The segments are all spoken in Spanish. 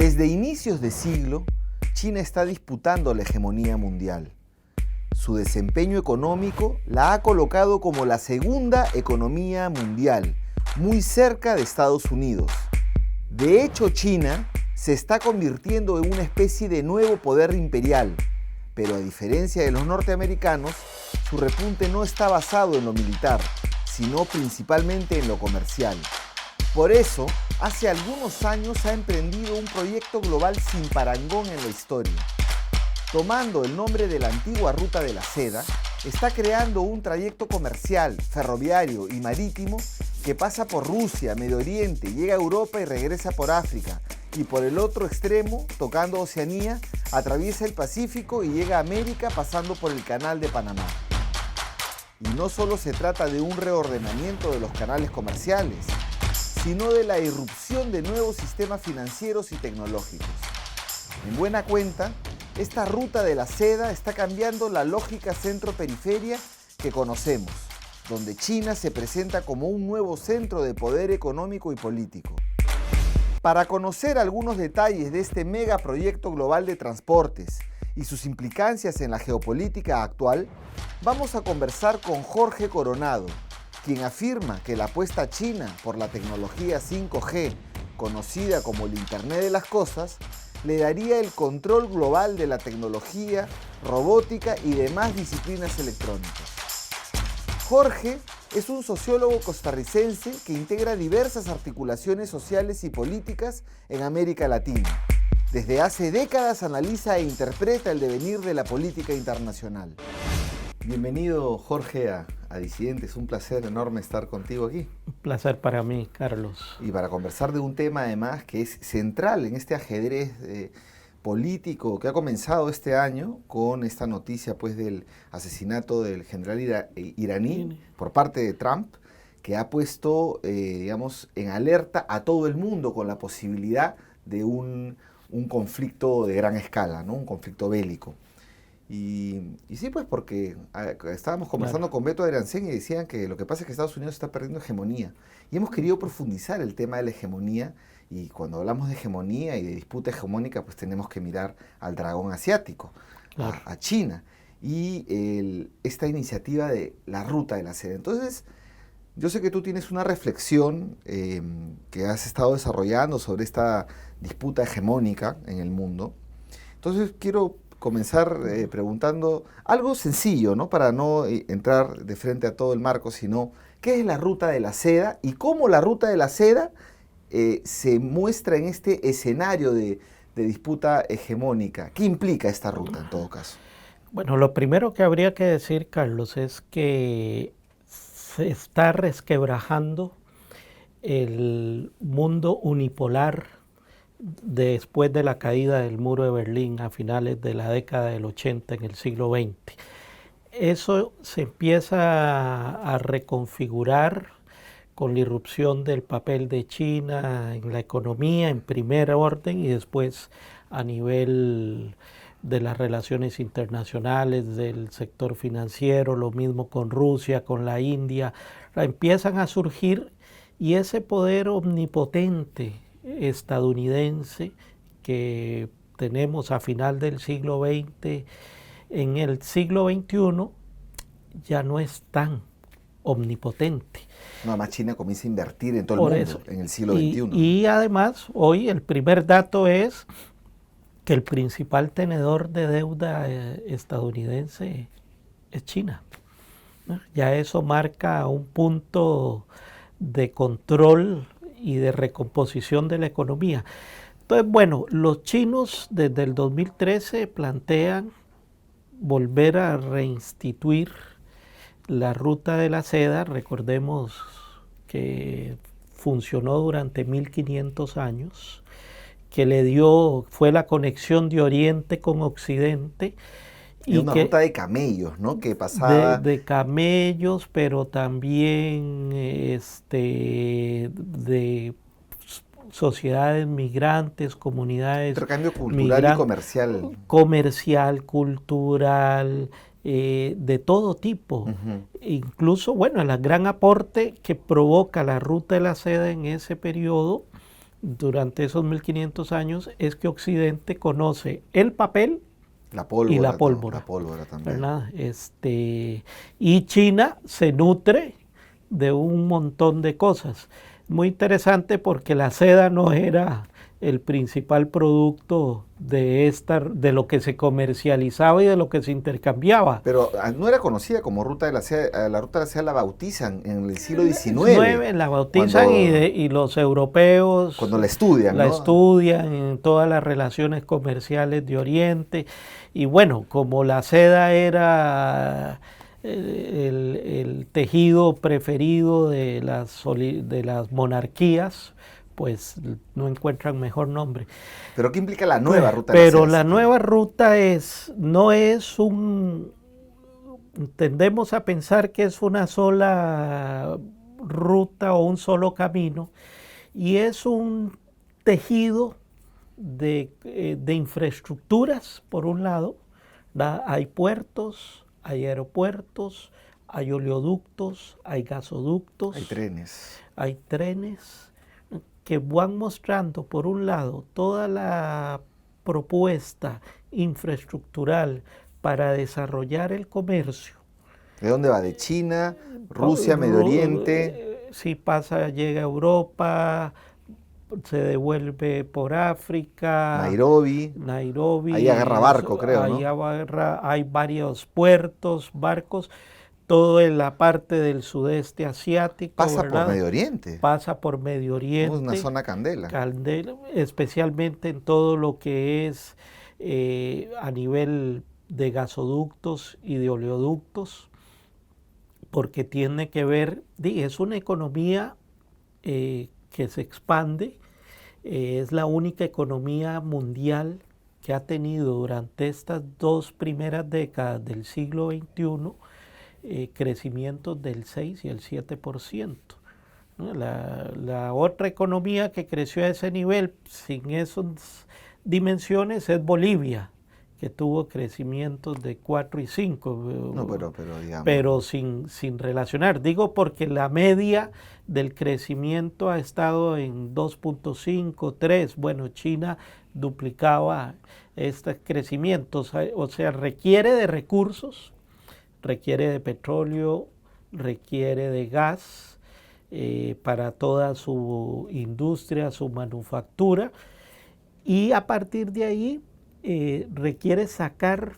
Desde inicios de siglo, China está disputando la hegemonía mundial. Su desempeño económico la ha colocado como la segunda economía mundial, muy cerca de Estados Unidos. De hecho, China se está convirtiendo en una especie de nuevo poder imperial, pero a diferencia de los norteamericanos, su repunte no está basado en lo militar, sino principalmente en lo comercial. Por eso, hace algunos años ha emprendido un proyecto global sin parangón en la historia. Tomando el nombre de la antigua Ruta de la Seda, está creando un trayecto comercial, ferroviario y marítimo que pasa por Rusia, Medio Oriente, llega a Europa y regresa por África, y por el otro extremo, tocando Oceanía, atraviesa el Pacífico y llega a América pasando por el Canal de Panamá. Y no solo se trata de un reordenamiento de los canales comerciales, sino de la irrupción de nuevos sistemas financieros y tecnológicos. En buena cuenta, esta Ruta de la Seda está cambiando la lógica centro-periferia que conocemos, donde China se presenta como un nuevo centro de poder económico y político. Para conocer algunos detalles de este megaproyecto global de transportes y sus implicancias en la geopolítica actual, vamos a conversar con Jorge Coronado, quien afirma que la apuesta china por la tecnología 5G, conocida como el Internet de las Cosas, le daría el control global de la tecnología, robótica y demás disciplinas electrónicas. Jorge es un sociólogo costarricense que integra diversas articulaciones sociales y políticas en América Latina. Desde hace décadas analiza e interpreta el devenir de la política internacional. Bienvenido, Jorge, a Disidentes. Un placer enorme estar contigo aquí. Un placer para mí, Carlos. Y para conversar de un tema, además, que es central en este ajedrez político que ha comenzado este año con esta noticia pues, del asesinato del general iraní por parte de Trump, que ha puesto en alerta a todo el mundo con la posibilidad de un conflicto de gran escala, ¿no? Un conflicto bélico. Y sí, pues porque estábamos conversando con Beto Arancén y decían que lo que pasa es que Estados Unidos está perdiendo hegemonía. Y hemos querido profundizar el tema de la hegemonía, y cuando hablamos de hegemonía y de disputa hegemónica, pues tenemos que mirar al dragón asiático, claro, a China, y esta iniciativa de la Ruta de la Seda. Entonces, yo sé que tú tienes una reflexión que has estado desarrollando sobre esta disputa hegemónica en el mundo. Entonces, quiero comenzar preguntando algo sencillo, ¿no? Para no entrar de frente a todo el marco, sino ¿qué es la Ruta de la Seda y cómo la Ruta de la Seda se muestra en este escenario de disputa hegemónica? ¿Qué implica esta ruta en todo caso? Bueno, lo primero que habría que decir, Carlos, es que se está resquebrajando el mundo unipolar después de la caída del muro de Berlín a finales de la década del 80 en el siglo XX. Eso se empieza a reconfigurar con la irrupción del papel de China en la economía en primer orden y después a nivel de las relaciones internacionales, del sector financiero, lo mismo con Rusia, con la India, empiezan a surgir, y ese poder omnipotente estadounidense que tenemos a final del siglo XX, en el siglo XXI ya no es tan omnipotente. No, además China comienza a invertir en todo el mundo en el siglo XXI. Y además, hoy el primer dato es que el principal tenedor de deuda estadounidense es China. Ya eso marca un punto de control y de recomposición de la economía. Entonces, bueno, los chinos desde el 2013 plantean volver a reinstituir la Ruta de la Seda. Recordemos que funcionó durante 1500 años, que fue la conexión de Oriente con Occidente. Y una ruta de camellos, ¿no? Que pasaba... De camellos, pero también de sociedades migrantes, comunidades... Intercambio cultural y comercial. Comercial, cultural, de todo tipo. Incluso, bueno, el gran aporte que provoca la Ruta de la Seda en ese periodo durante esos 1500 años es que Occidente conoce el papel La pólvora, y la pólvora. La pólvora también. ¿Verdad? Y China se nutre de un montón de cosas. Muy interesante porque la seda no era el principal producto de lo que se comercializaba y de lo que se intercambiaba. Pero no era conocida como ruta de la seda. La ruta de la seda la bautizan en el siglo XIX. La bautizan y los europeos cuando la estudian, la ¿no? estudian en todas las relaciones comerciales de Oriente. Y bueno, como la seda era el tejido preferido de las monarquías, pues no encuentran mejor nombre. ¿Pero qué implica la nueva ruta de la seda? Pero la nueva ruta no es tendemos a pensar que es una sola ruta o un solo camino, y es un tejido de infraestructuras, por un lado. Hay puertos, hay aeropuertos, hay oleoductos, hay gasoductos. Hay trenes que van mostrando, por un lado, toda la propuesta infraestructural para desarrollar el comercio. ¿De dónde va? ¿De China, Rusia, Medio Oriente? Sí, llega a Europa, se devuelve por África. Nairobi. Ahí agarra barco, creo, ¿no? Hay varios puertos, barcos. Todo en la parte del sudeste asiático. Pasa por Medio Oriente. Pasa por Medio Oriente. Es una zona candela. Especialmente en todo lo que es a nivel de gasoductos y de oleoductos, porque tiene que ver, es una economía que se expande, es la única economía mundial que ha tenido durante estas 2 primeras décadas del siglo XXI crecimientos del 6 y el 7%. ¿No? La otra economía que creció a ese nivel, sin esas dimensiones, es Bolivia, que tuvo crecimientos de 4 y 5. No, pero digamos. Pero sin relacionar. Digo porque la media del crecimiento ha estado en 2.5, 3. Bueno, China duplicaba estos crecimientos. O sea, requiere de recursos, requiere de petróleo, requiere de gas para toda su industria, su manufactura, y a partir de ahí requiere sacar.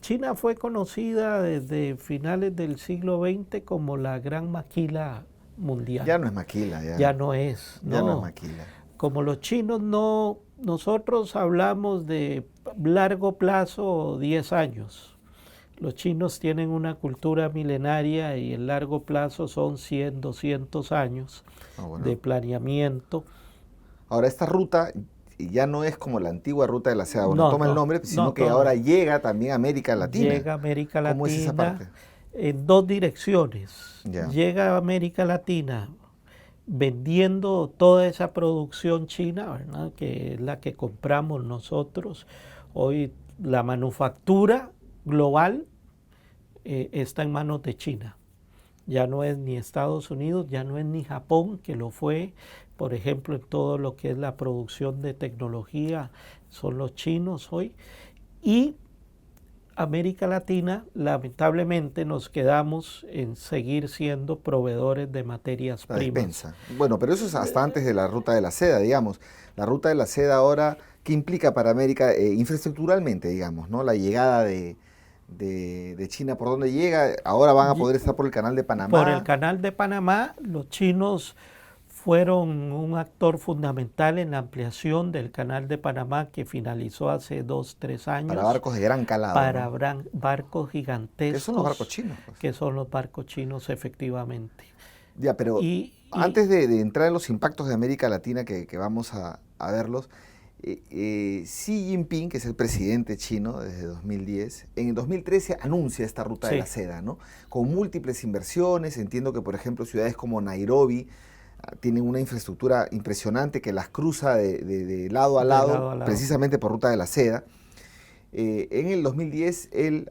China fue conocida desde finales del siglo XX como la gran maquila mundial. Ya no es maquila. Ya no es. Ya no es maquila. Como los chinos nosotros hablamos de largo plazo, 10 años. Los chinos tienen una cultura milenaria y el largo plazo son 100, 200 años de planeamiento. Ahora, esta ruta ya no es como la antigua ruta de la seda, toma el nombre, sino que ahora llega también a América Latina. Llega a América Latina. ¿Cómo es esa parte? En 2 direcciones. Ya. Llega a América Latina vendiendo toda esa producción china, ¿verdad? Que es la que compramos nosotros. Hoy la manufactura global está en manos de China. Ya no es ni Estados Unidos, ya no es ni Japón, que lo fue, por ejemplo, en todo lo que es la producción de tecnología, son los chinos hoy. Y América Latina, lamentablemente, nos quedamos en seguir siendo proveedores de materias primas. Despensa. Bueno, pero eso es hasta antes de la ruta de la seda, digamos. La ruta de la seda ahora, ¿qué implica para América infraestructuralmente, digamos, ¿no? La llegada de China, ¿por dónde llega? Ahora van a poder estar por el canal de Panamá. Por el canal de Panamá, los chinos fueron un actor fundamental en la ampliación del canal de Panamá, que finalizó hace 2, 3 años. Para barcos de gran calado. Para barcos gigantescos. ¿Qué son los barcos chinos? Pues? Que son los barcos chinos, efectivamente. Ya, pero antes de entrar en los impactos de América Latina, que vamos a verlos, Xi Jinping, que es el presidente chino desde 2010, en el 2013 anuncia esta ruta de la seda, ¿no? Con múltiples inversiones. Entiendo que, por ejemplo, ciudades como Nairobi tienen una infraestructura impresionante que las cruza de lado a lado, precisamente por ruta de la seda. En el 2010 él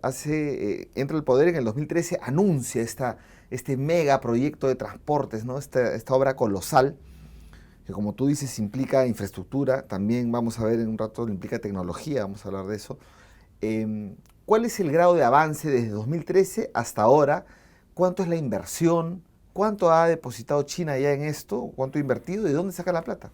entra al poder, en el 2013 anuncia este mega proyecto de transportes, ¿no? Esta obra colosal. que como tú dices implica infraestructura, también vamos a ver en un rato, implica tecnología, vamos a hablar de eso. ¿Cuál es el grado de avance desde 2013 hasta ahora? ¿Cuánto es la inversión? ¿Cuánto ha depositado China ya en esto? ¿Cuánto ha invertido? ¿Y de dónde saca la plata?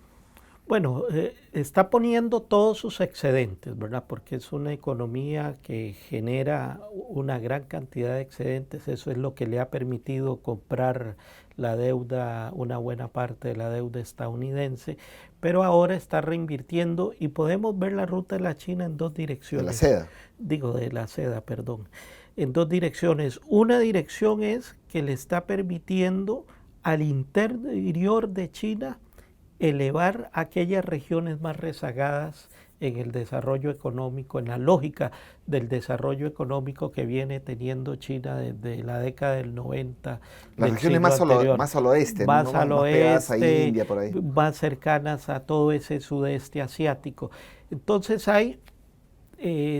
Bueno, está poniendo todos sus excedentes, ¿verdad? Porque es una economía que genera una gran cantidad de excedentes. Eso es lo que le ha permitido comprar la deuda, una buena parte de la deuda estadounidense, pero ahora está reinvirtiendo y podemos ver la ruta de la China en dos De la direcciones. seda. Digo, de la seda, perdón. En dos direcciones. Una dirección es que le está permitiendo al interior de China elevar aquellas regiones más rezagadas en el desarrollo económico, en la lógica del desarrollo económico que viene teniendo China desde la década del 90 Las del regiones siglo anterior, más al oeste, ¿no? más Más, al más pegadas a oeste, India, por ahí. más cercanas a todo ese sudeste asiático. Entonces hay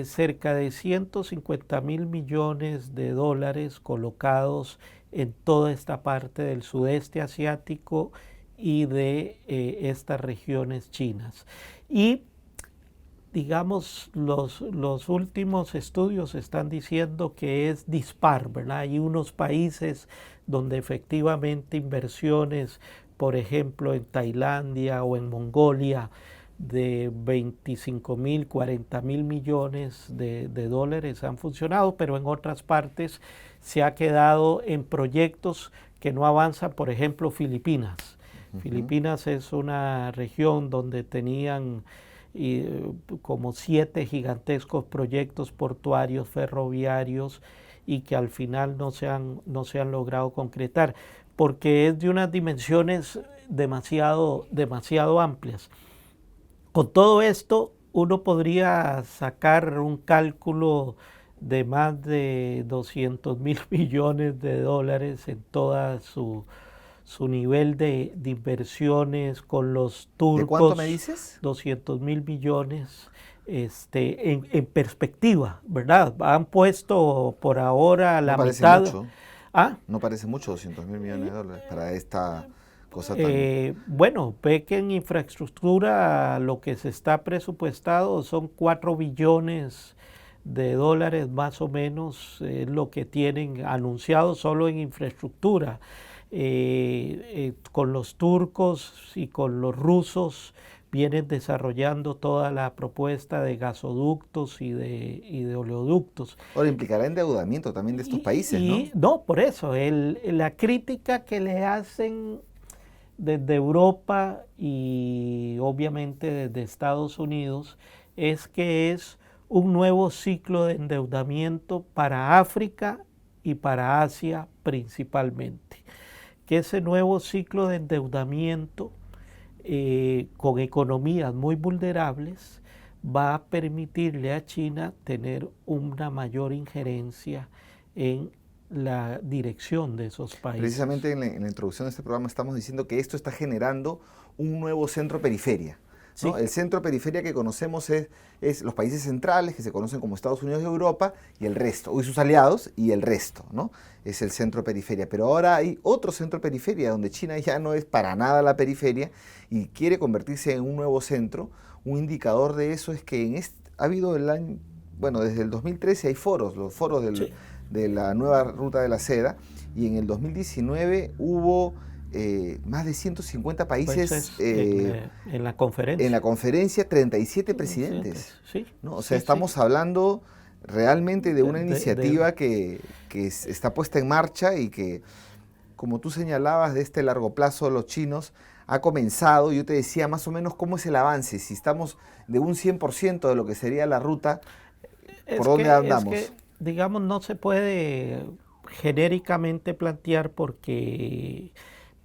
cerca de 150.000 millones de dólares colocados en toda esta parte del sudeste asiático y de estas regiones chinas. Y digamos, los últimos estudios están diciendo que es dispar, ¿verdad? Hay unos países donde efectivamente inversiones, por ejemplo, en Tailandia o en Mongolia, de 25.000, 40.000 millones de dólares han funcionado, pero en otras partes se ha quedado en proyectos que no avanzan, por ejemplo, Filipinas. Filipinas es una región donde tenían como 7 gigantescos proyectos portuarios, ferroviarios, y que al final no se han logrado concretar, porque es de unas dimensiones demasiado amplias. Con todo esto, uno podría sacar un cálculo de más de 200.000 millones de dólares en toda su nivel de inversiones con los turcos. ¿De cuánto me dices? 200.000 millones en perspectiva, ¿verdad? Han puesto por ahora la mitad. Mucho. ¿Ah? No parece mucho 200.000 millones de dólares para esta cosa tan... Bueno, ve que en infraestructura lo que se está presupuestado son 4 billones de dólares más o menos, es lo que tienen anunciado solo en infraestructura. Con los turcos y con los rusos vienen desarrollando toda la propuesta de gasoductos y de oleoductos. Ahora implicará endeudamiento también de estos países, ¿no? No, por eso, la crítica que le hacen desde Europa y obviamente desde Estados Unidos es que es un nuevo ciclo de endeudamiento para África y para Asia principalmente. Que ese nuevo ciclo de endeudamiento con economías muy vulnerables va a permitirle a China tener una mayor injerencia en la dirección de esos países. Precisamente en la introducción de este programa estamos diciendo que esto está generando un nuevo centro-periferia, ¿no? Sí. El centro-periferia que conocemos es los países centrales, que se conocen como Estados Unidos y Europa, y el resto, y sus aliados, y el resto, ¿no? Es el centro-periferia. Pero ahora hay otro centro-periferia, donde China ya no es para nada la periferia, y quiere convertirse en un nuevo centro. Un indicador de eso es que ha habido desde el 2013 hay foros, los foros de la nueva ruta de la seda, y en el 2019 hubo más de 150 países en la conferencia. En la conferencia, 37 presidentes. Sí, ¿no? O sea, estamos hablando realmente de una iniciativa que está puesta en marcha y que, como tú señalabas, de este largo plazo de los chinos ha comenzado. Yo te decía más o menos cómo es el avance, si estamos de un 100% de lo que sería la ruta, ¿por dónde andamos? Es que, digamos, no se puede genéricamente plantear porque,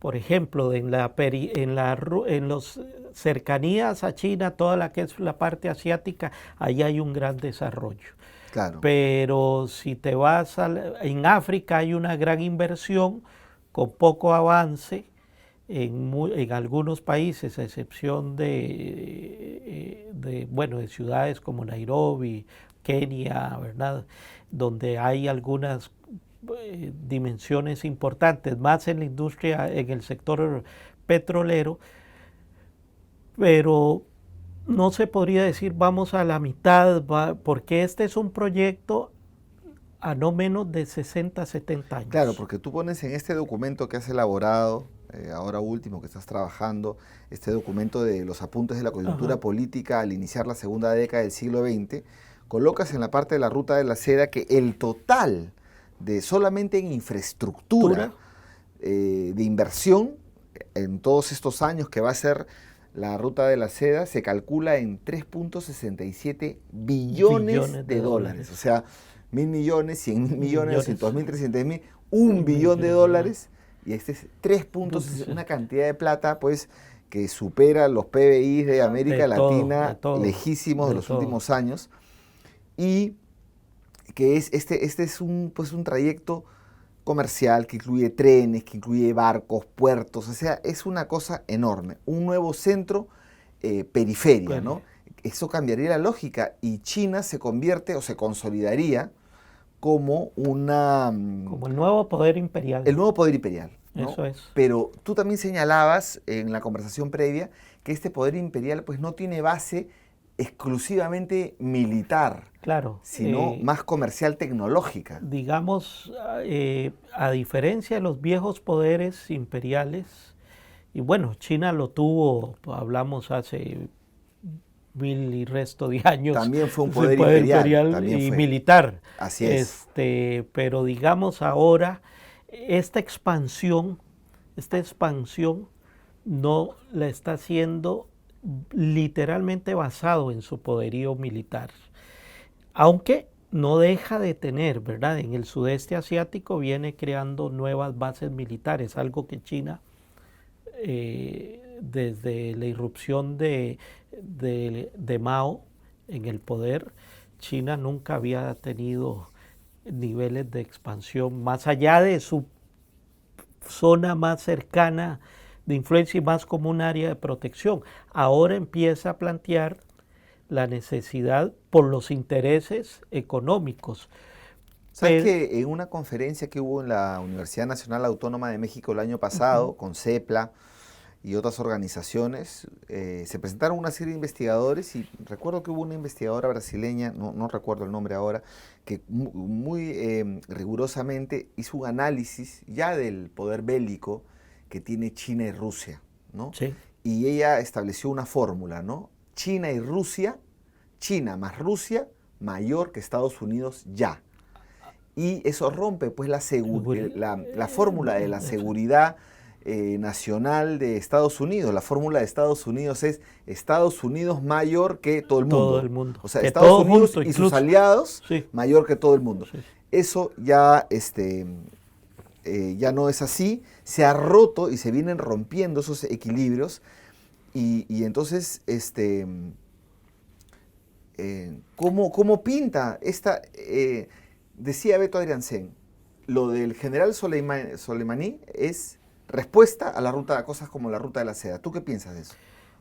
por ejemplo, en las cercanías a China, toda la que es la parte asiática, ahí hay un gran desarrollo. Claro. Pero si te vas en África hay una gran inversión con poco avance en algunos países, a excepción de ciudades como Nairobi, Kenia, ¿verdad? Donde hay algunas dimensiones importantes, más en la industria, en el sector petrolero, pero no se podría decir vamos a la mitad, porque este es un proyecto a no menos de 60, 70 años. Claro, porque tú pones en este documento que has elaborado, ahora último que estás trabajando, este documento de los apuntes de la coyuntura política al iniciar la segunda década del siglo XX, colocas en la parte de la ruta de la seda que el total de solamente en infraestructura de inversión en todos estos años que va a ser la ruta de la seda se calcula en 3.67 billones de dólares. O sea, 1.000 millones, 100.000 millones, 200.000, 300.000, 1 billón de dólares. Y este es 3.67, una cantidad de plata pues que supera los PBI de América Latina lejísimos de los últimos años. Y que este es un trayecto comercial que incluye trenes, que incluye barcos, puertos, o sea, es una cosa enorme, un nuevo centro periferia, ¿no? Eso cambiaría la lógica y China se convierte o se consolidaría como como el nuevo poder imperial. El nuevo poder imperial, ¿no? Eso es. Pero tú también señalabas en la conversación previa que este poder imperial pues no tiene base exclusivamente militar, claro, sino más comercial tecnológica. Digamos, a diferencia de los viejos poderes imperiales, y bueno, China lo tuvo, hablamos hace 1000 y resto de años. También fue un poder imperial y militar. Así es. Pero digamos ahora, esta expansión no la está haciendo literalmente basado en su poderío militar, aunque no deja de tener, ¿verdad? En el sudeste asiático viene creando nuevas bases militares, algo que China, desde la irrupción de Mao en el poder, China nunca había tenido niveles de expansión más allá de su zona más cercana de influencia y más como un área de protección. Ahora empieza a plantear la necesidad por los intereses económicos. ¿Sabes que en una conferencia que hubo en la Universidad Nacional Autónoma de México el año pasado, con CEPLA y otras organizaciones, se presentaron una serie de investigadores y recuerdo que hubo una investigadora brasileña, no recuerdo el nombre ahora, que muy rigurosamente hizo un análisis ya del poder bélico que tiene China y Rusia, ¿no? Sí. Y ella estableció una fórmula, ¿no? China y Rusia, China más Rusia, mayor que Estados Unidos ya. Y eso rompe pues la fórmula de la seguridad nacional de Estados Unidos. La fórmula de Estados Unidos es Estados Unidos mayor que todo el mundo. Todo el mundo. O sea, Estados Unidos y sus aliados mayor que todo el mundo. Sí. Eso ya ya no es así, se ha roto y se vienen rompiendo esos equilibrios y entonces, ¿cómo pinta esta? Decía Beto Adriansen, lo del general Soleimani es respuesta a cosas como la ruta de la seda. ¿Tú qué piensas de eso?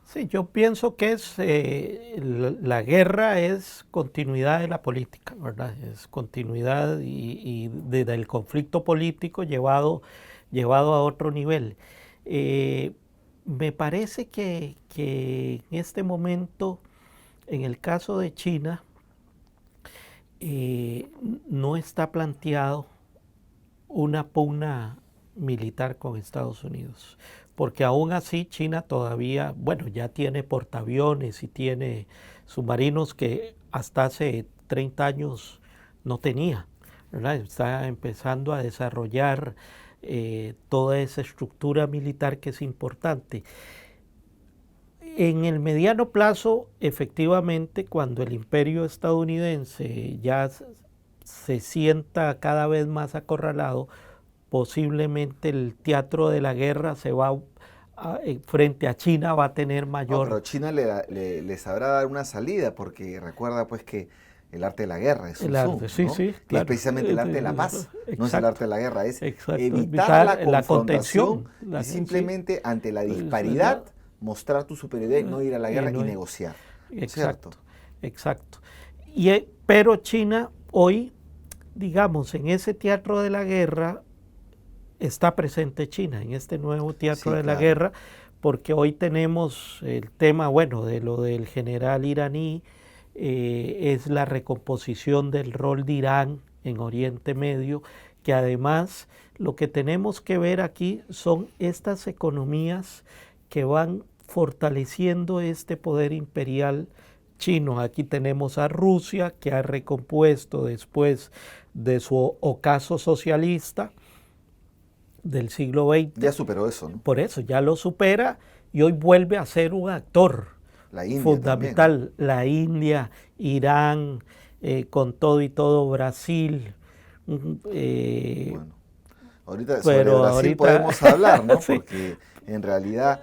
Sí, yo pienso que la guerra es continuidad de la política, ¿verdad? Es continuidad y del conflicto político llevado a otro nivel. Me parece que en este momento, en el caso de China, no está planteado una pugna militar con Estados Unidos. Porque aún así China todavía, bueno, ya tiene portaaviones y tiene submarinos que hasta hace 30 años no tenía, ¿verdad? Está empezando a desarrollar toda esa estructura militar que es importante. En el mediano plazo, efectivamente, cuando el imperio estadounidense ya se sienta cada vez más acorralado, posiblemente el teatro de la guerra frente a China va a tener mayor... pero China le sabrá dar una salida, porque recuerda pues que el arte de la guerra es Sun Tzu, ¿no? Sí, claro. Es precisamente el arte de la paz, no es el arte de la guerra, es evitar la confrontación contención, y simplemente ante la disparidad mostrar tu superioridad, no ir a la guerra y negociar. Exacto, exacto. Pero China hoy, digamos, en ese teatro de la guerra, está presente China, en este nuevo teatro de la guerra, porque hoy tenemos el tema, bueno, de lo del general iraní, es la recomposición del rol de Irán en Oriente Medio, que además lo que tenemos que ver aquí son estas economías que van fortaleciendo este poder imperial chino. Aquí tenemos a Rusia, que ha recompuesto después de su ocaso socialista del siglo XX. Ya superó eso, ¿no? Por eso, ya lo supera y hoy vuelve a ser un actor La India fundamental. también, ¿no? La India, Irán, con todo y todo Brasil. Bueno, ahorita sobre Pero Brasil ahorita podemos hablar, ¿no? sí, Porque en realidad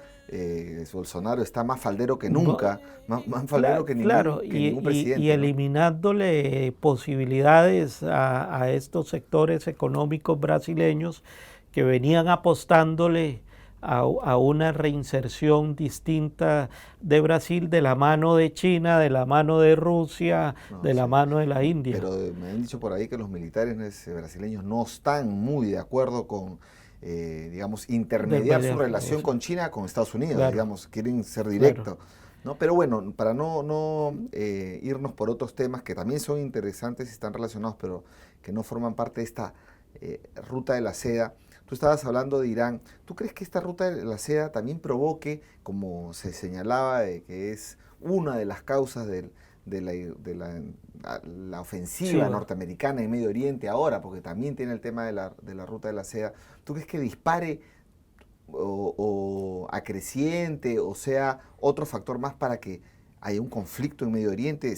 Bolsonaro está más faldero que no, nunca, más faldero claro, que ningún y presidente, ¿no? eliminándole posibilidades a estos sectores económicos brasileños que venían apostándole a una reinserción distinta de Brasil de la mano de China, de la mano de Rusia, No, de la sí. mano de la India. Pero me han dicho por ahí que los militares brasileños no están muy de acuerdo con, digamos, intermediar su relación con China, con Estados Unidos, claro, digamos, quieren ser claro. directos, ¿no? Pero bueno, para no irnos por otros temas que también son interesantes y están relacionados, pero que no forman parte de esta ruta de la seda. Tú estabas hablando de Irán. ¿Tú crees que esta ruta de la seda también provoque, como se señalaba, que es una de las causas de la ofensiva norteamericana en Medio Oriente ahora, porque también tiene el tema de la ruta de la seda? ¿Tú crees que dispare o acreciente o sea otro factor más para que haya un conflicto en Medio Oriente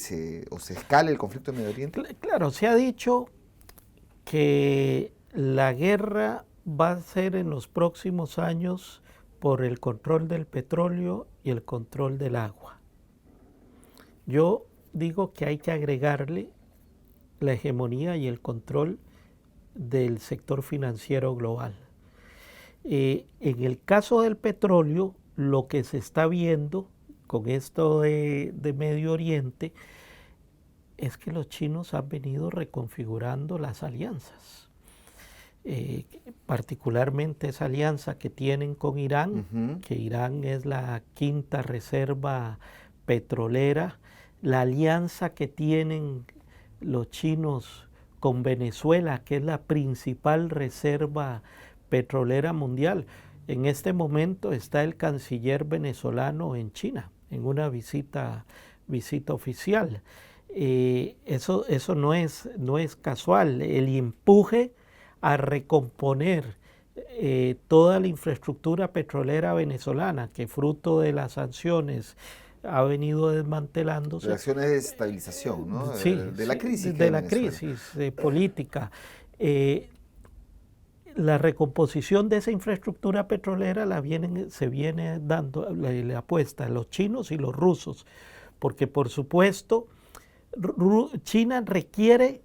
o se escale el conflicto en Medio Oriente? Claro, se ha dicho que la guerra va a ser en los próximos años por el control del petróleo y el control del agua. Yo digo que hay que agregarle la hegemonía y el control del sector financiero global. En el caso del petróleo, lo que se está viendo con esto de Medio Oriente es que los chinos han venido reconfigurando las alianzas. Particularmente esa alianza que tienen con Irán, que Irán es la quinta reserva petrolera, la alianza que tienen los chinos con Venezuela, que es la principal reserva petrolera mundial. En este momento está el canciller venezolano en China, en una visita oficial. Eso no es casual. El empuje a recomponer toda la infraestructura petrolera venezolana que fruto de las sanciones ha venido desmantelándose. De acciones de estabilización, ¿no? Sí, de la crisis. De la crisis política. La recomposición de esa infraestructura petrolera se viene dando, le apuesta los chinos y los rusos, porque por supuesto China requiere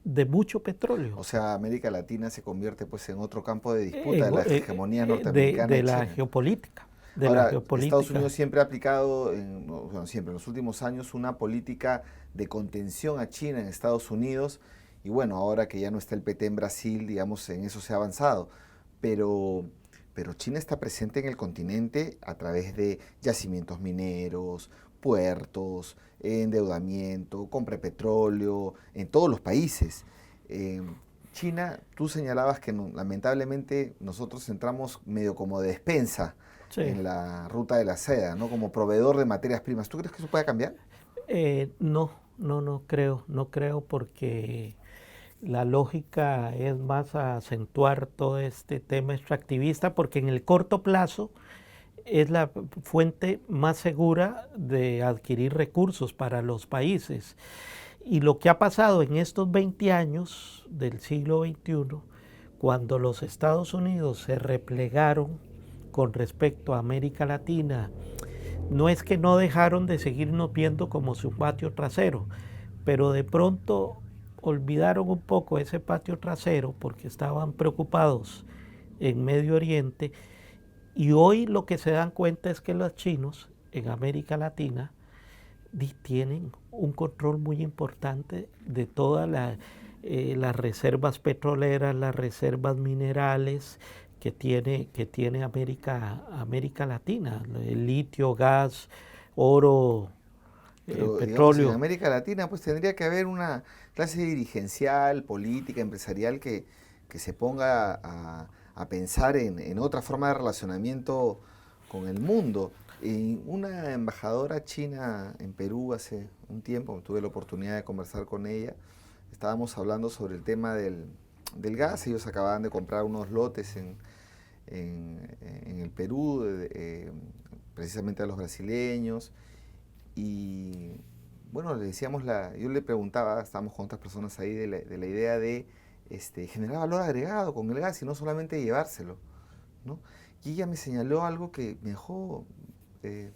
de mucho petróleo. O sea, América Latina se convierte pues en otro campo de disputa de la hegemonía norteamericana de la geopolítica. Ahora, Estados Unidos siempre ha aplicado, en los últimos años, una política de contención a China en Estados Unidos. Y bueno, ahora que ya no está el PT en Brasil, digamos, en eso se ha avanzado. Pero China está presente en el continente a través de yacimientos mineros, puertos, endeudamiento, compra de petróleo, en todos los países. China, tú señalabas que lamentablemente nosotros entramos medio como de despensa en la ruta de la seda, ¿no? Como proveedor de materias primas. ¿Tú crees que eso puede cambiar? No creo porque la lógica es más acentuar todo este tema extractivista, porque en el corto plazo es la fuente más segura de adquirir recursos para los países. Y lo que ha pasado en estos 20 años del siglo XXI, cuando los Estados Unidos se replegaron con respecto a América Latina, no es que no dejaron de seguirnos viendo como su patio trasero, pero de pronto olvidaron un poco ese patio trasero porque estaban preocupados en Medio Oriente. Y hoy lo que se dan cuenta es que los chinos en América Latina tienen un control muy importante de todas las reservas petroleras, las reservas minerales, que tiene América Latina, el litio, gas, oro, Pero digamos, en petróleo. América Latina pues tendría que haber una clase dirigencial, política, empresarial que se ponga a pensar en otra forma de relacionamiento con el mundo. Y una embajadora china en Perú hace un tiempo, tuve la oportunidad de conversar con ella, estábamos hablando sobre el tema del gas. Ellos acababan de comprar unos lotes en el Perú, precisamente a los brasileños. Y bueno, le decíamos yo le preguntaba, estábamos con otras personas ahí, de la idea de generar valor agregado con el gas y no solamente llevárselo, ¿no? Y ella me señaló algo que me dejó, eh,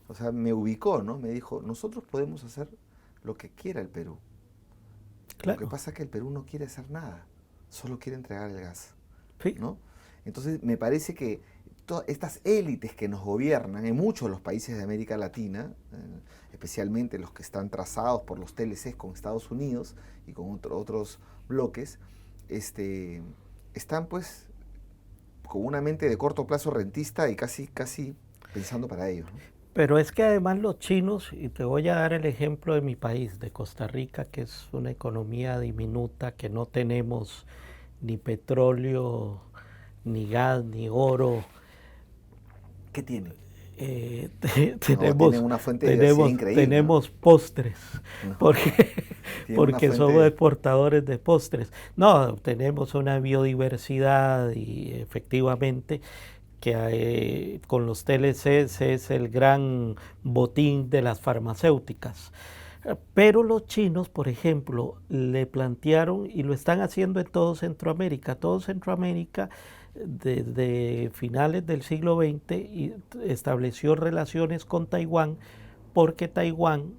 o sea, me ubicó, ¿no? Me dijo, nosotros podemos hacer lo que quiera el Perú. Lo que Claro, pasa es que el Perú no quiere hacer nada, solo quiere entregar el gas, sí. ¿no? Entonces me parece que todas estas élites que nos gobiernan en muchos de los países de América Latina, especialmente los que están trazados por los TLCs con Estados Unidos y con otros bloques, están pues con una mente de corto plazo rentista y casi pensando para ellos, ¿no? Pero es que además los chinos, y te voy a dar el ejemplo de mi país, de Costa Rica, que es una economía diminuta, que no tenemos ni petróleo, ni gas, ni oro. ¿Qué tienen? No, tienen Tenemos, una fuente de diversidad increíble, ¿no? tenemos postres, No, porque, tienen una porque somos fuente. exportadores de postres. No, tenemos una biodiversidad y efectivamente que con los TLCs es el gran botín de las farmacéuticas. Pero los chinos, por ejemplo, le plantearon, y lo están haciendo en todo Centroamérica desde finales del siglo XX, y estableció relaciones con Taiwán, porque Taiwán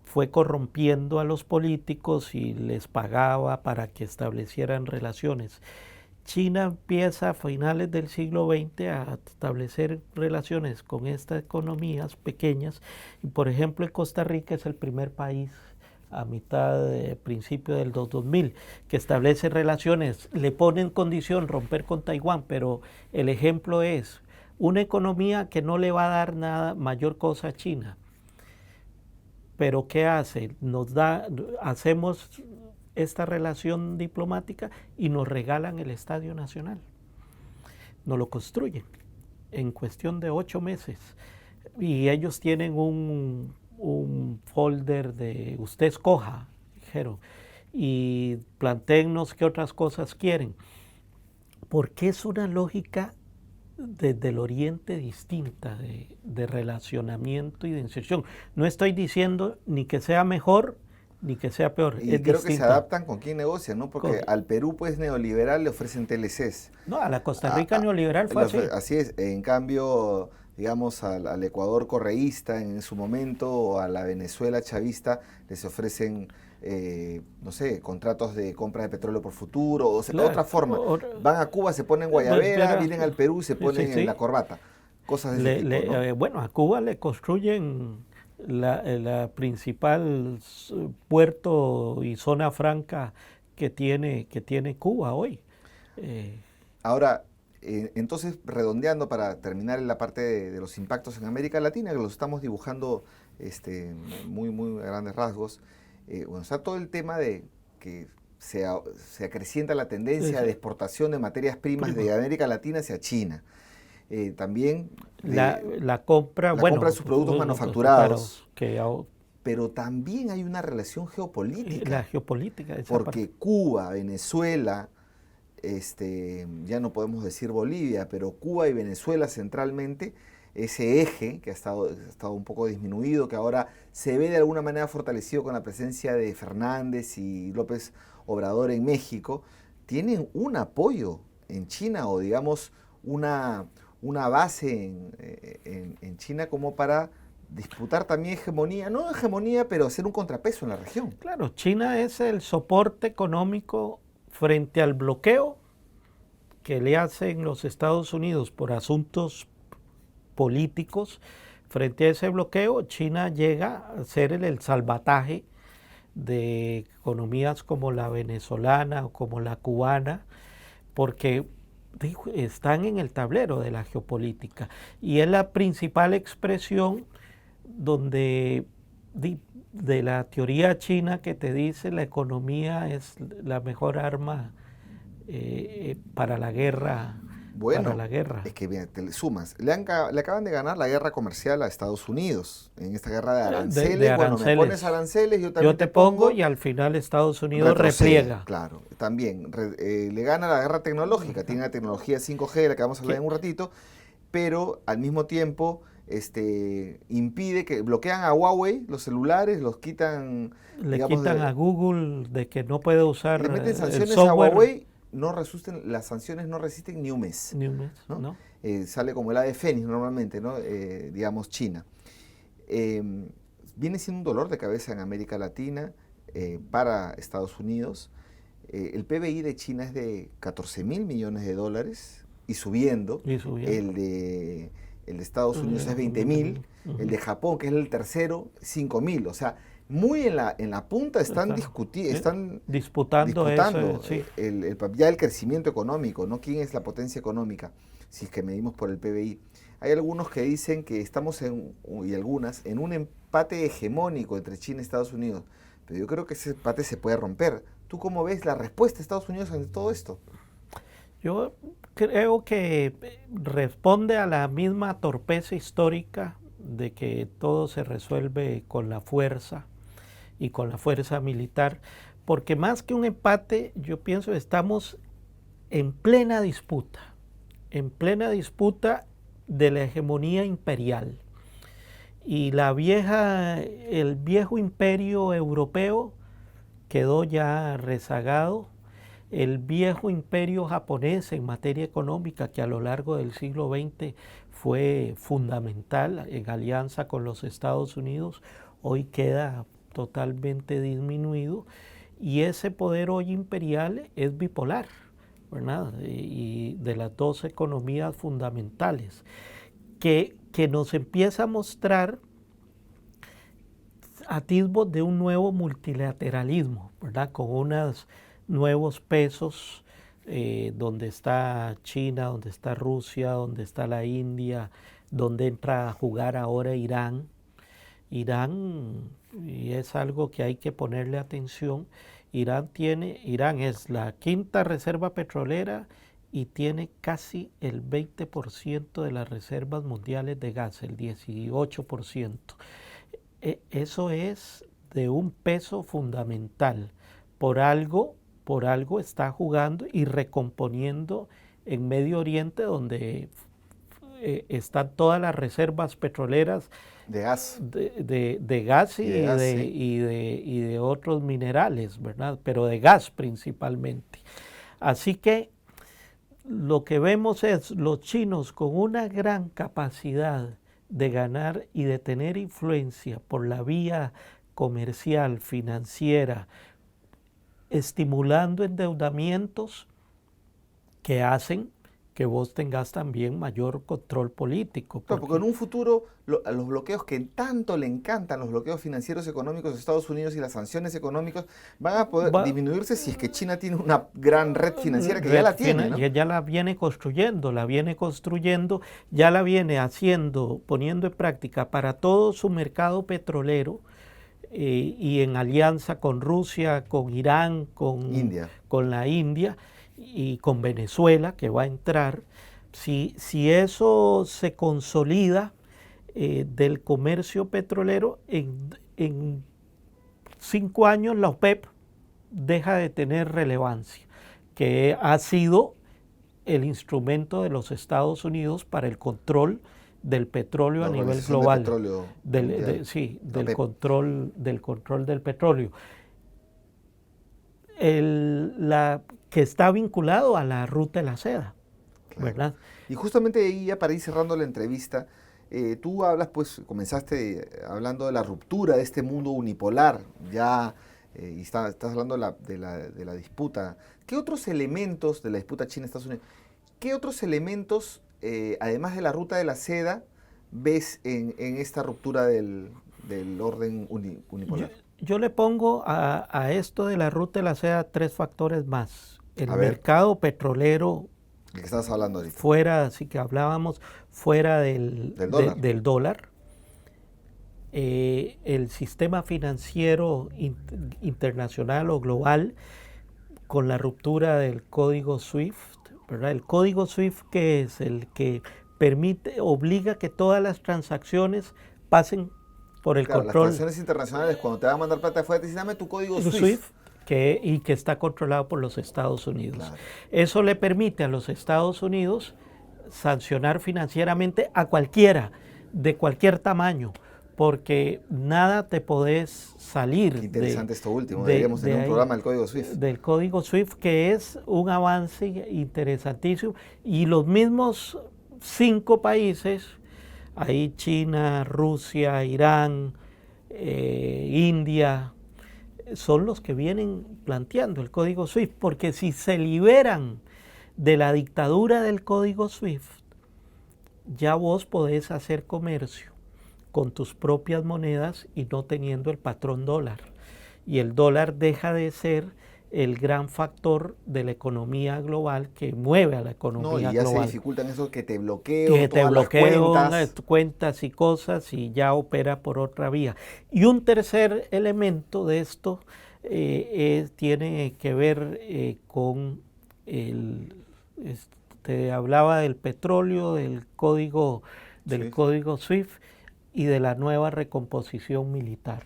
fue corrompiendo a los políticos y les pagaba para que establecieran relaciones. China empieza a finales del siglo XX a establecer relaciones con estas economías pequeñas, y por ejemplo en Costa Rica es el primer país a principio del 2000 que establece relaciones, le pone en condición romper con Taiwán, pero el ejemplo es una economía que no le va a dar nada mayor cosa a China, pero ¿qué hace? Hacemos esta relación diplomática y nos regalan el Estadio Nacional. Nos lo construyen en cuestión de 8 meses. Y ellos tienen un folder de usted escoja, dijeron, y plantéennos qué otras cosas quieren. Porque es una lógica desde el Oriente distinta de relacionamiento y de inserción. No estoy diciendo ni que sea mejor ni que sea peor, Y es creo que se distinta. adaptan con quién negocian, ¿no? Porque al Perú, pues, neoliberal le ofrecen TLCs. No, a la Costa A- Rica a- neoliberal fue así. así es. En cambio, digamos, al Ecuador correísta en su momento, o a la Venezuela chavista, les ofrecen, no sé, contratos de compra de petróleo por futuro, o sea, Claro, otra forma. Van a Cuba, se ponen guayabera, vienen al Perú y se sí, sí, ponen en la sí. corbata. Cosas de ese tipo, ¿no? Bueno, a Cuba le construyen la principal puerto y zona franca que tiene Cuba hoy. Eh, Ahora, entonces, redondeando para terminar en la parte de los impactos en América Latina, que los estamos dibujando muy a grandes rasgos, bueno, está todo el tema de que se acrecienta la tendencia de exportación de materias primas de América Latina hacia China. También la compra, la compra bueno, de sus productos claro, manufacturados, que pero también hay una relación la geopolítica, geopolítica, esa parte. porque Cuba, Venezuela, ya no podemos decir Bolivia, pero Cuba y Venezuela centralmente, ese eje que ha estado un poco disminuido, que ahora se ve de alguna manera fortalecido con la presencia de Fernández y López Obrador en México, tienen un apoyo en China, o digamos una base en China, como para disputar también hegemonía, no hegemonía, pero hacer un contrapeso en la región. Claro, China es el soporte económico frente al bloqueo que le hacen los Estados Unidos por asuntos políticos. Frente a ese bloqueo, China llega a ser el salvataje de economías como la venezolana o como la cubana, porque están en el tablero de la geopolítica y es la principal expresión donde de la teoría china que te dice la economía es la mejor arma para la guerra. Bueno, Para la guerra. es que bien, te le sumas. Le acaban de ganar la guerra comercial a Estados Unidos. En esta guerra de aranceles. De Bueno, me pones aranceles, yo también te pongo y al final Estados Unidos repliega. Claro, también. Le gana la guerra tecnológica. Tiene la tecnología 5G, de la que vamos a hablar en un ratito. Pero al mismo tiempo impide que bloquean a Huawei los celulares, los quitan. Le quitan a Google de que no puede usar le meten sanciones el software. a Huawei. Las sanciones no resisten ni un mes. Ni un mes, ¿no? Sale como el ave fénix normalmente, ¿no? Digamos China. Viene siendo un dolor de cabeza en América Latina para Estados Unidos. El PBI de China es de 14.000 millones de dólares y subiendo. El de Estados Unidos es 20.000. El de Japón, que es el tercero, 5.000. O sea, muy en la punta están disputando eso, sí. Ya el crecimiento económico, ¿no? ¿Quién es la potencia económica? Si es que medimos por el PBI. Hay algunos que dicen que estamos y algunas, en un empate hegemónico entre China y Estados Unidos. Pero yo creo que ese empate se puede romper. ¿Tú cómo ves la respuesta de Estados Unidos ante todo esto? Yo creo que responde a la misma torpeza histórica de que todo se resuelve con la fuerza y con la fuerza militar, porque más que un empate, yo pienso que estamos en plena disputa de la hegemonía imperial. Y el viejo imperio europeo quedó ya rezagado. El viejo imperio japonés en materia económica, que a lo largo del siglo XX fue fundamental en alianza con los Estados Unidos, hoy queda totalmente disminuido, y ese poder hoy imperial es bipolar, ¿verdad? Y de las dos economías fundamentales, que nos empieza a mostrar atisbos de un nuevo multilateralismo, ¿verdad? Con unos nuevos pesos, donde está China, donde está Rusia, donde está la India, donde entra a jugar ahora Irán, y es algo que hay que ponerle atención. Irán es la quinta reserva petrolera y tiene casi el 20% de las reservas mundiales de gas, el 18%. Eso es de un peso fundamental. Por algo está jugando y recomponiendo en Medio Oriente, donde están todas las reservas petroleras de gas, de gas y de otros minerales, ¿verdad? Pero de gas principalmente. Así que lo que vemos es los chinos con una gran capacidad de ganar y de tener influencia por la vía comercial, financiera, estimulando endeudamientos que hacen que vos tengas también mayor control político. Porque en un futuro los bloqueos que tanto le encantan, los bloqueos financieros económicos de Estados Unidos y las sanciones económicas van a poder disminuirse si es que China tiene una gran red financiera que ya la tiene, ¿no? Ya la viene construyendo, ya la viene haciendo, poniendo en práctica para todo su mercado petrolero, y en alianza con Rusia, con Irán, con la India y con Venezuela, que va a entrar. Si eso se consolida, del comercio petrolero, en 5 años la OPEP deja de tener relevancia, que ha sido el instrumento de los Estados Unidos para el control del petróleo a nivel global, del control del petróleo, que está vinculado a la ruta de la seda, claro, ¿verdad? Y justamente ahí, ya para ir cerrando la entrevista, tú comenzaste hablando de la ruptura de este mundo unipolar, y estás hablando de la disputa. ¿Qué otros elementos de la disputa China-Estados Unidos, qué otros elementos, además de la ruta de la seda, ves en esta ruptura del orden unipolar? Yo le pongo a esto de la ruta de la seda 3 factores más. El mercado petrolero El que estabas hablando ahorita. Fuera, así que hablábamos, fuera del dólar. El sistema financiero internacional o global, con la ruptura del código SWIFT, ¿verdad? El código SWIFT, que es el que obliga que todas las transacciones pasen por el control. Las transacciones internacionales, cuando te van a mandar plata afuera, te dicen, dame tu código SWIFT. Y que está controlado por los Estados Unidos. Claro. Eso le permite a los Estados Unidos sancionar financieramente a cualquiera, de cualquier tamaño, porque nada te podés salir. Qué interesante esto último, deberíamos tener un programa del código SWIFT. Del código SWIFT, que es un avance interesantísimo, y los mismos 5 países, ahí China, Rusia, Irán, India, son los que vienen planteando el código SWIFT, porque si se liberan de la dictadura del código SWIFT, ya vos podés hacer comercio con tus propias monedas y no teniendo el patrón dólar. Y el dólar deja de ser el gran factor de la economía global que mueve a la economía global. No, y ya se dificultan eso que te bloqueo todas las cuentas y cosas, y ya opera por otra vía. Y un tercer elemento de esto tiene que ver con te hablaba del petróleo, del código SWIFT y de la nueva recomposición militar,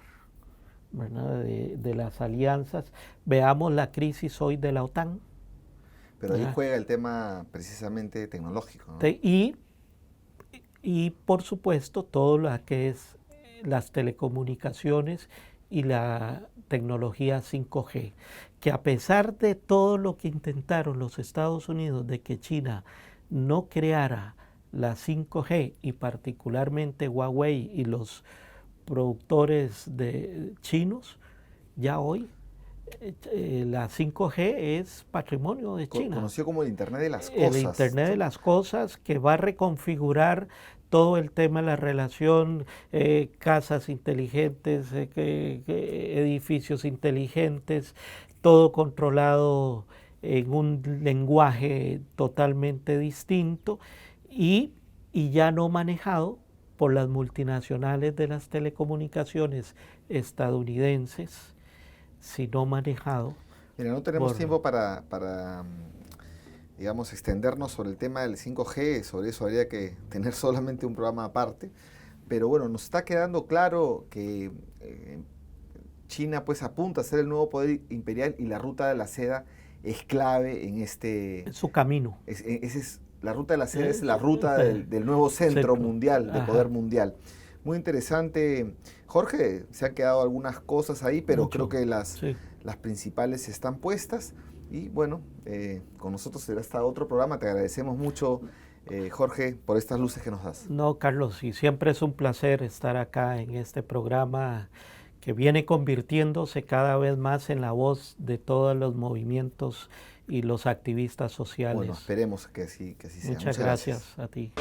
¿verdad? De las alianzas. Veamos la crisis hoy de la OTAN. Pero ahí juega el tema precisamente tecnológico, ¿no? Y por supuesto todo lo que es las telecomunicaciones y la tecnología 5G, que a pesar de todo lo que intentaron los Estados Unidos de que China no creara la 5G, y particularmente Huawei y los productores chinos, ya hoy la 5G es patrimonio de China. Conocido como el Internet de las Cosas. El Internet de las Cosas, que va a reconfigurar todo el tema de la relación, casas inteligentes, edificios inteligentes, todo controlado en un lenguaje totalmente distinto y ya no manejado por las multinacionales de las telecomunicaciones estadounidenses, sino manejado. Mira, no tenemos tiempo para digamos, extendernos sobre el tema del 5G, sobre eso habría que tener solamente un programa aparte, pero bueno, nos está quedando claro que China pues apunta a ser el nuevo poder imperial y la ruta de la seda es clave en su camino. La ruta de la seda es la ruta del nuevo centro mundial, de poder mundial. Muy interesante. Jorge, se han quedado algunas cosas ahí, pero creo que las principales están puestas. Y bueno, con nosotros será hasta otro programa. Te agradecemos mucho, Jorge, por estas luces que nos das. No, Carlos, y siempre es un placer estar acá en este programa que viene convirtiéndose cada vez más en la voz de todos los movimientos y los activistas sociales. Bueno, esperemos que así sea. Muchas gracias a ti.